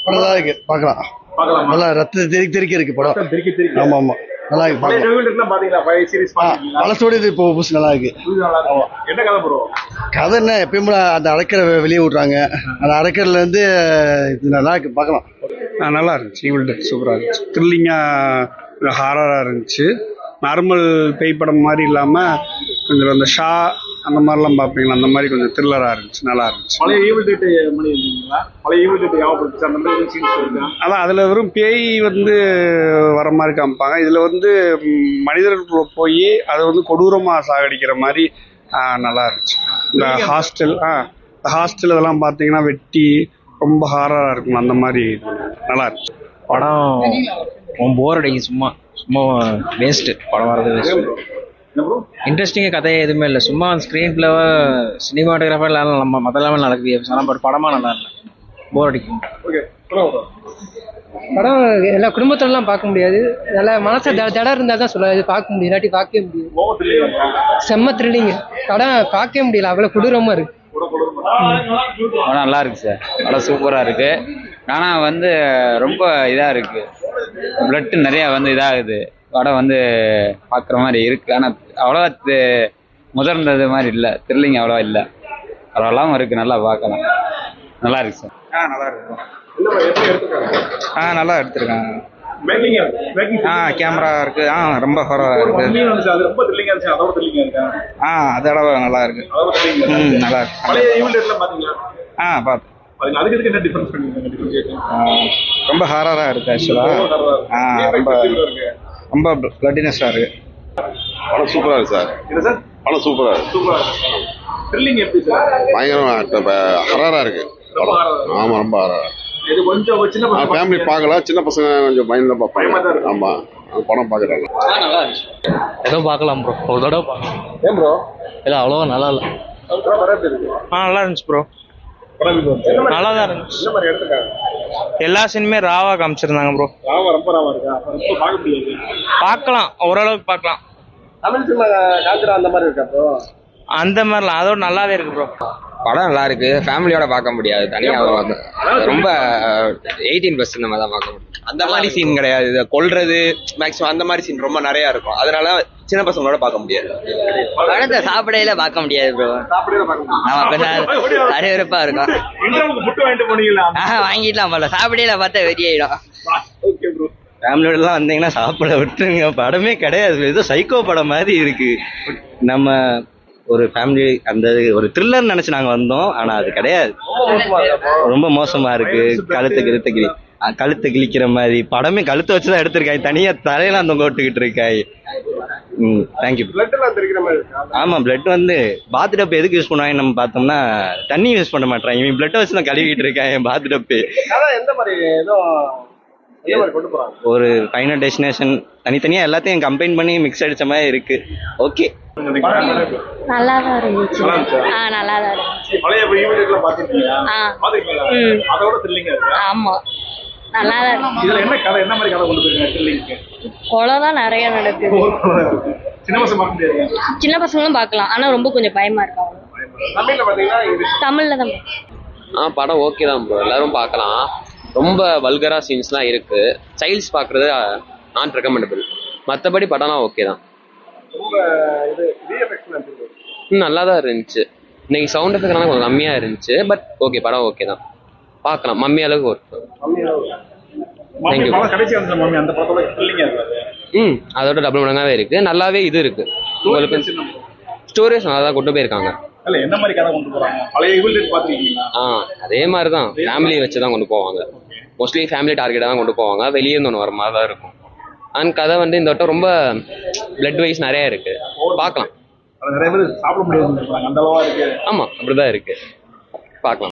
படம் நல்லா இருக்கு, பார்க்கலாம். நல்லா ரத்த தெறிக்க இருக்கு படம். ஆமா ஆமா, நல்லா இருக்கு. பழசோட இது இப்போ புதுசு நல்லா இருக்கு. என்ன கதை ப்ரோ? கதை என்ன, எப்பயும் அந்த அடைக்கிற வெளியே விட்றாங்க, அந்த அடைக்கிறதுல இருந்து இது நல்லா இருக்கு, பார்க்கலாம். நல்லா இருந்துச்சு. ஈவில் டெட் சூப்பராக இருந்துச்சு. த்ரில்லிங்காக ஹாரராக இருந்துச்சு. நார்மல் பேய் படம் மாதிரி இல்லாமல் கொஞ்சம் அந்த ஷா அந்த மாதிரிலாம் பார்ப்பீங்களா, அந்த மாதிரி கொஞ்சம் த்ரில்லராக இருந்துச்சு, நல்லா இருந்துச்சு. பழைய ஈவில் டெட் மணி இருந்தீங்களா? பழைய ஈவில் டெட் ஞாபகப்படுத்துச்சு அந்த மாதிரி சீன்ஸ் இருக்கா? அதான் அதில் வெறும் பேய் வர மாதிரி காமிப்பாங்க. இதில் மனிதர்கள் போய் அதை கொடூரமாக சாகடிக்கிற மாதிரி நல்லா இருந்துச்சு. இந்த ஹாஸ்டல் இதெல்லாம் பார்த்தீங்கன்னா வெட்டி ரொம்ப ஹாரராக இருக்கும், அந்த மாதிரி நல்லா இருந்துச்சு. படம் போர் அடிக்கும், சும்மா வேஸ்ட்டு. படம் வரது வேஸ்ட்டு. இன்ட்ரெஸ்டிங்காக கதையே எதுவுமே இல்லை. சும்மா ஸ்க்ரீன் பிளேவா சினிமாட்டோகிராஃபர் எல்லாம் நம்ம மற்றெல்லாமே நடக்குது. ஆனால் பட் படமாக நல்லா இல்லை, போர் அடிக்கும். படம் எல்லா குடும்பத்திலலாம் பார்க்க முடியாது. நல்லா மனசு தடம் இருந்தால் தான் சொல்ல பார்க்க முடியும், இல்லாட்டி பார்க்கவே முடியும். செம்ம த்ரில்லிங் படம், பார்க்கவே முடியல, அவ்வளோ கொடூரமாக இருக்கு. படம் நல்லா இருக்கு சார், படம் சூப்பராக இருக்கு. ஆனால் ரொம்ப இதாக இருக்கு, பிளட் நிறையா இதாகுது. படம் பார்க்குற மாதிரி இருக்கு. ஆனால் அவ்வளோவா முதர்ந்தது மாதிரி இல்லை, த்ரில்லிங் அவ்வளோவா இல்லை. அவ்வளோலாம் இருக்கு, நல்லா பார்க்கலாம். நல்லா இருக்கு சார். நல்லா இருக்கு. நல்லா எடுத்திருக்காங்க. கேமரா இருக்கு. ரொம்ப ஹாரராக இருக்கு. அதோட நல்லா இருக்கு. நல்லா இருக்கு. பார்த்தேன். ரொம்ப ஹாரராக இருக்கு ஆக்சுவலாக. ரொம்ப பிளட்டினஸாக இருக்கு. படம் சூப்பராக இருக்கு சார். படம் சூப்பராக இருக்கு. பயங்கரமாக ஹாரராக இருக்கு. ஆமாம், ரொம்ப ஹாரராக. ஃபேமிலி பார்க்கலாம், சின்ன பசங்க கொஞ்சம் பயந்து தான் பார்ப்பாங்க. ஆமாம், படம் பார்க்குறாங்க. ஏதோ பார்க்கலாம் ப்ரோ, ஒரு தடவை பார்க்கலாம். ஏன் ப்ரோ? இல்லை அவ்வளோவா நல்லா இல்லை. நல்லா இருந்துச்சு ப்ரோ, நல்லா தான் இருந்துச்சு. எல்லா சீனுமே ராவா காமிச்சிருந்தாங்க ப்ரோ. ரொம்ப ராவா இருக்கா? பார்க்க முடியாது. பார்க்கலாம், ஓரளவுக்கு பார்க்கலாம். தமிழ் சினிமா காஞ்சனா அந்த மாதிரி இருக்கா ப்ரோ? அந்த மாதிரிலாம் அதோட நல்லாவே இருக்கு ப்ரோ. படம் நல்லா இருக்கு, ஃபேமிலியோட பார்க்க முடியாது, தனியாக ரொம்ப 18+ இந்த மாதிரி தான் பார்க்க முடியும். அந்த மாதிரி சீன் கிடையாது. இதை கொல்றது மேக்ஸிமம் அந்த மாதிரி சீன் ரொம்ப நிறைய இருக்கும், அதனால சின்ன பசங்களோட பார்க்க முடியாது. படத்தை சாப்பிடையில பார்க்க முடியாது ப்ரோ. அரைவரப்பா இருக்கும். வாங்கிடலாம் போல, சாப்பிடையில பார்த்தா வெறியாயிடும். ஃபேமிலியோடலாம் வந்தீங்கன்னா சாப்பிட விட்டுருங்க, படமே கிடையாது. ஏதோ சைக்கோ படம் மாதிரி இருக்கு. நம்ம ஒரு ஃபேமிலி அந்த ஒரு த்ரில்லர் நினைச்சு நாங்க வந்தோம், ஆனா அது கிடையாது. ரொம்ப மோசமா இருக்கு. கழுத்தை கிழிக்கிற மாதிரி படமே கழுத்தை வச்சுதான் எடுத்திருக்காங்க, தனியா தலையெல்லாம் தொங்க விட்டுக்கிட்டு இருக்காங்க. தேங்க்யூ. ஆமா, பிளட் பாத் டப் எதுக்கு யூஸ் பண்ணுவாங்க நம்ம பார்த்தோம்னா, தண்ணி யூஸ் பண்ண மாட்டாங்க, இவன் பிளட்டை வச்சு தான் கழுவிக்கிட்டு இருக்காங்க பாத் டப்பு. ஒரு ஃபைனல் டெஸ்டினேஷன் தனித்தனியா எல்லாத்தையும் கம்பைன் பண்ணி மிக்ஸ் அடிச்ச மாதிரி இருக்கு. ஓகே, நல்லா தான் இருந்துச்சு. நல்லா தான் இருந்துச்சு. ஆமா, நல்லா தான் இருந்துச்சு. கொலை தான் நிறைய நடக்குது. சின்ன பசங்களும் பார்க்கலாம், ஆனா ரொம்ப கொஞ்சம் பயமா இருக்கு. தமிழ்ல தான். படம் ஓகே தான் ப்ரோ, எல்லாரும் பார்க்கலாம். ரொம்ப வல்கரா சீன்ஸ்லாம் இருக்கு, சைல்ட்ஸ் பார்க்குறது நாட் ரெக்கமெண்டபிள். மற்றபடி படம்லாம் ஓகே தான். நல்லா தான் இருந்துச்சு. இன்னைக்கு சவுண்ட் எஃபெக்ட்லாம் கொஞ்சம் கம்மியாக இருந்துச்சு, பட் ஓகே, படம் ஓகே தான், பார்க்கலாம். மம்மி அளவுக்கு ஒர்க். அதோட டபுள் மடங்காவே இருக்கு, நல்லாவே இது இருக்கு. உங்களுக்கு ஸ்டோரிஸ் நல்லா தான் கொண்டு போயிருக்காங்க. அதே மாதிரி தான் ஃபேமிலியை வச்சு தான் கொண்டு போவாங்க. மோஸ்ட்லி ஃபேமிலி டார்கெட்டாக தான் கொண்டு போவாங்க. வெளியே இருந்து ஒன்று வர மாதிரி தான் இருக்கும். அண்ட் கதை இந்த வட்டம் ரொம்ப பிளட் வைஸ் நிறைய இருக்கு, பார்க்கலாம். ஆமாம், அப்படிதான் இருக்கு, பார்க்கலாம்.